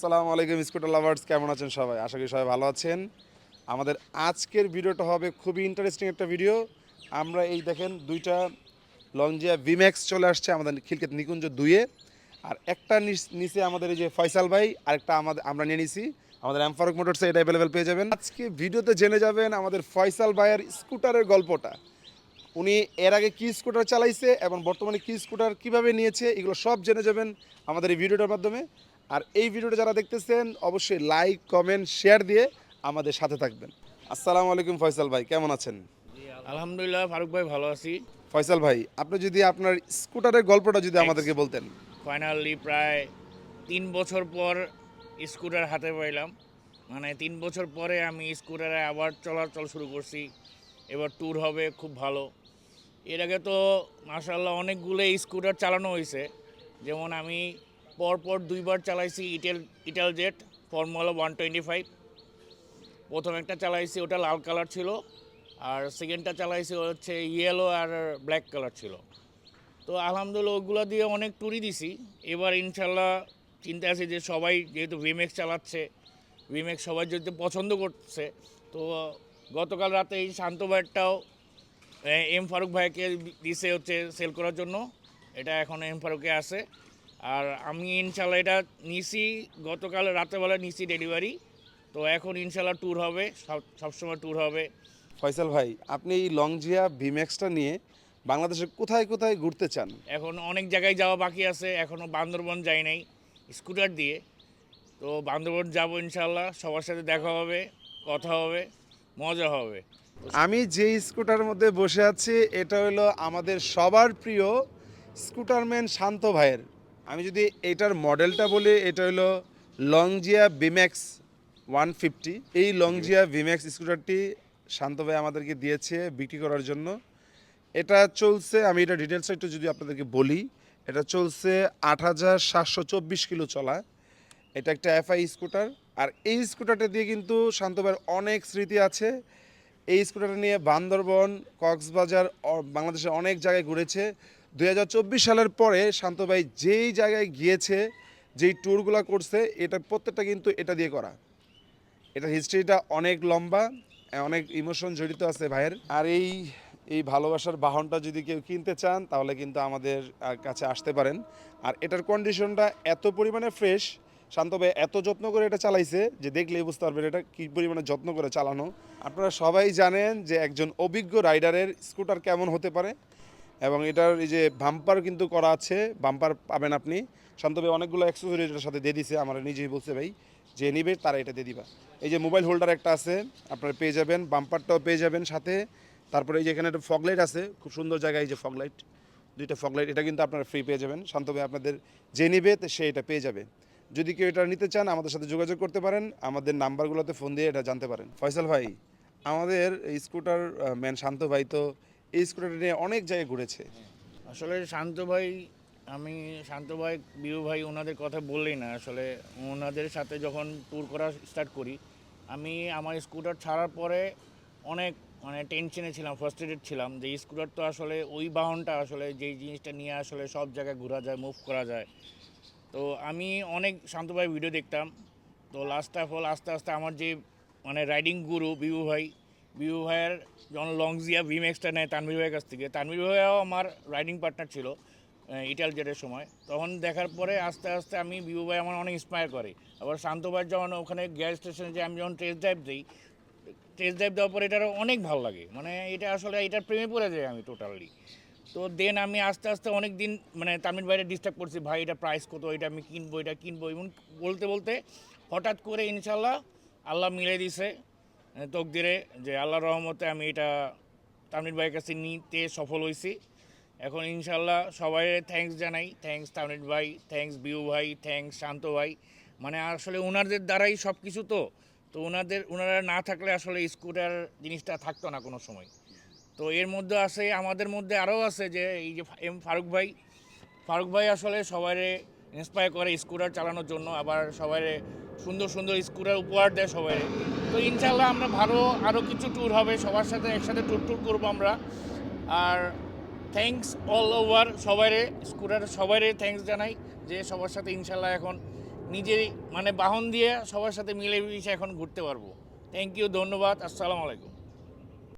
আসসালামু আলাইকুম scooter lovers, কেমন আছেন সবাই? আশা করি সবাই ভালো আছেন। আমাদের আজকের ভিডিওটা হবে খুবই ইন্টারেস্টিং একটা ভিডিও। আমরা এই দেখেন দুইটা লংজিয়া ভিম্যাক্স চলে আসছে আমাদের খিলক্ষেত নিকুঞ্জ 2-এ। আর একটা নিচে আমাদের এই যে ফয়সাল ভাই, আরেকটা আমরা নিয়ে নিছি আমাদের ফারুক মোটরসে, এটা অ্যাভেলেবেল পেয়ে যাবেন। আজকে ভিডিওতে জেনে যাবেন আমাদের ফয়সাল ভাইয়ের স্কুটারের গল্পটা। উনি এর আগে কি স্কুটার চালাইছে এবং বর্তমানে কি স্কুটার কিভাবে নিয়েছে, এগুলো সব জেনে যাবেন আমাদের এই ভিডিওটার মাধ্যমে। আর এই ভিডিওটা যারা দেখতেছেন অবশ্যই লাইক কমেন্ট শেয়ার দিয়ে আমাদের সাথে থাকবেন। আসসালামু আলাইকুম ফয়সাল ভাই, কেমন আছেন? আলহামদুলিল্লাহ ফারুক ভাই ভালো আছি। ফয়সাল ভাই, আপনি যদি আপনার স্কুটারের গল্পটা যদি আমাদেরকে বলতেন। ফাইনালি প্রায় 3 বছর পর স্কুটার হাতে পাইলাম। মানে 3 বছর পরে আমি স্কুটারে আবার চলাচল শুরু করছি। এবার ট্যুর হবে খুব ভালো। এর আগে তো মাশাআল্লাহ অনেকগুলো স্কুটার চালানো হয়েছে। যেমন আমি পরপর 2বার চালাইছি ইটাল জেট ফর্মুলা 125। প্রথম একটা চালাইছি, ওটা লাল কালার ছিল। আর সেকেন্ডটা চালাইছি হচ্ছে ইয়েলো আর ব্ল্যাক কালার ছিল। তো আলহামদুলিল্লাহ ওগুলো দিয়ে অনেক ট্যুরই দিছি। এবার ইনশাল্লাহ চিন্তা আছে যে সবাই যেহেতু ভিমেক্স চালাচ্ছে, ভিমেক্স সবাই যেহেতু পছন্দ করছে, তো গতকাল রাতে এই শান্ত ভাইয়েরটাও এম ফারুক ভাইকে দিছে হচ্ছে সেল করার জন্য। এটা এখন এম ফারুকে আছে। আর আমি ইনশাল্লাহ এটা নিছি গতকাল রাতেবেলা নিছি ডেলিভারি। তো এখন ইনশাল্লাহ ট্যুর হবে, সবসময় ট্যুর হবে। ফয়সাল ভাই, আপনি এই লংজিয়া ভিম্যাক্সটা নিয়ে বাংলাদেশের কোথায় কোথায় ঘুরতে চান? এখন অনেক জায়গায় যাওয়া বাকি আছে, এখনও বান্দরবন যাই নাই স্কুটার দিয়ে। তো বান্দরবন যাব ইনশাল্লাহ, সবার সাথে দেখা হবে, কথা হবে, মজা হবে। আমি যে স্কুটারের মধ্যে বসে আছি এটা হলো আমাদের সবার প্রিয় স্কুটারম্যান শান্ত ভাইয়ের। আমি যদি এটার মডেলটা বলি, এটা হলো লংজিয়া ভিম্যাক্স 150। এই লংজিয়া ভিম্যাক্স স্কুটারটি শান্ত ভাই আমাদেরকে দিয়েছে বিক্রি করার জন্য। এটা চলছে, আমি এটা ডিটেলসটা একটু যদি আপনাদেরকে বলি, এটা চলছে 8,724 কিলো চলা। এটা একটা এফআই স্কুটার। আর এই স্কুটারটা দিয়ে কিন্তু শান্ত ভাইয়ের অনেক স্মৃতি আছে। এই স্কুটারটা নিয়ে বান্দরবন, কক্সবাজার, বাংলাদেশের অনেক জায়গায় ঘুরেছে। 2024 সালের পরে শান্ত ভাই যেই জায়গায় গিয়েছে, যেই ট্যুরগুলো করছে, এটা প্রত্যেকটা কিন্তু এটা দিয়ে করা। এটার হিস্ট্রিটা অনেক লম্বা, অনেক ইমোশন জড়িত আছে ভাইয়ের। আর এই এই ভালোবাসার বাহনটা যদি কেউ কিনতে চান তাহলে কিন্তু আমাদের কাছে আসতে পারেন। আর এটার কন্ডিশনটা এত পরিমাণে ফ্রেশ, শান্ত ভাই এত যত্ন করে এটা চালাইছে যে দেখলেই বুঝতে পারবেন এটা কী পরিমাণে যত্ন করে চালানো। আপনারা সবাই জানেন যে একজন অভিজ্ঞ রাইডারের স্কুটার কেমন হতে পারে। এবং এটার এই যে বাম্পার কিন্তু করা আছে, বাম্পার পাবেন আপনি। শান্ত ভাই অনেকগুলো অ্যাক্সেসরি এটার সাথে দিয়ে দিছে, আমার নিজেই বলছে ভাই যে নিবে তারা এটা দিয়ে দিবা। এই যে মোবাইল হোল্ডার একটা আছে আপনারা পেয়ে যাবেন, বাম্পারটাও পেয়ে যাবেন সাথে। তারপরে এই যে এখানে একটা ফগলাইট আছে, খুব সুন্দর জায়গায়, এই যে ফগলাইট, দুইটা ফগলাইট, এটা কিন্তু আপনারা ফ্রি পেয়ে যাবেন। শান্ত ভাই আপনাদের যে নিবে সে এটা পেয়ে যাবে। যদি কেউ এটা নিতে চান আমাদের সাথে যোগাযোগ করতে পারেন, আমাদের নাম্বারগুলোতে ফোন দিয়ে এটা জানতে পারেন। ফয়সাল ভাই, আমাদের এই স্কুটার ম্যান শান্ত ভাই তো এই স্কুটারটা নিয়ে অনেক জায়গায় ঘুরেছে। আসলে শান্ত ভাই, আমি শান্ত ভাই, বিউ ভাই, ওনাদের কথা বললেই না। আসলে ওনাদের সাথে যখন ট্যুর করা স্টার্ট করি, আমি আমার স্কুটার ছাড়ার পরে অনেক টেনশনে ছিলাম, ফ্রাস্ট্রেটেড ছিলাম যে স্কুটার তো আসলে ওই বাহনটা আসলে যেই জিনিসটা নিয়ে আসলে সব জায়গায় ঘোরা যায়, মুভ করা যায়। তো আমি অনেক শান্ত ভাই ভিডিও দেখতাম। তো লাস্ট অফ অল আস্তে আস্তে আমার যে রাইডিং গুরু বিভু ভাইয়ের যখন লংজিয়া ভিম্যাক্সটা নেয় তানভীর ভাইয়ের কাছ থেকে, তানভীর ভাইয়াও আমার রাইডিং পার্টনার ছিল ইটাল জেটের সময়। তখন দেখার পরে আস্তে আস্তে আমি বিভু ভাই আমার অনেক ইন্সপায়ার করে। আবার শান্ত ভাই যখন ওখানে গ্যাস স্টেশনে যে আমি যখন টেস্ট ড্রাইভ দেওয়ার পরে এটারও অনেক ভালো লাগে। এটা আসলে এটার প্রেমে পড়ে যাই আমি টোটালি। তো দেন আমি আস্তে আস্তে অনেক দিন তামিল ভাইয়ের ডিস্টার্ব করছি, ভাই এটা প্রাইস কত, এটা আমি কিনবো, এটা কিনবো, এমন বলতে বলতে হঠাৎ করে ইনশাল্লাহ আল্লাহ মিলে দিছে তকদিরে, যে আল্লাহর রহমতে আমি এটা তামিল ভাইয়ের কাছে নিতে সফল হয়েছি। এখন ইনশাল্লাহ সবাই থ্যাঙ্কস জানাই, থ্যাঙ্কস তামিল ভাই, থ্যাঙ্কস বিউ ভাই, থ্যাঙ্কস শান্ত ভাই। আসলে ওনাদের দ্বারাই সব কিছু। তো ওনারা না থাকলে আসলে স্কুটার জিনিসটা থাকতো না কোনো সময়। তো এর মধ্যে আছে, আমাদের মধ্যে আরও আছে যে এই যে ফারুক ভাই আসলে সবাইরে ইন্সপায়ার করে স্কুটার চালানোর জন্য, আবার সবাইরে সুন্দর সুন্দর স্কুটার উপহার দেয় সবাই। তো ইনশাল্লাহ আমরা ভালো আরও কিছু ট্যুর হবে, সবার সাথে একসাথে ট্যুর করবো আমরা। আর থ্যাঙ্কস অল ওভার সবাইরে, স্কুটার সবাইরে থ্যাঙ্কস জানাই যে সবার সাথে ইনশাল্লাহ এখন নিজের মানে বাহন দিয়ে সবার সাথে মিলেমিশে এখন ঘুরতে পারবো। থ্যাংক ইউ, ধন্যবাদ, আসসালামু আলাইকুম।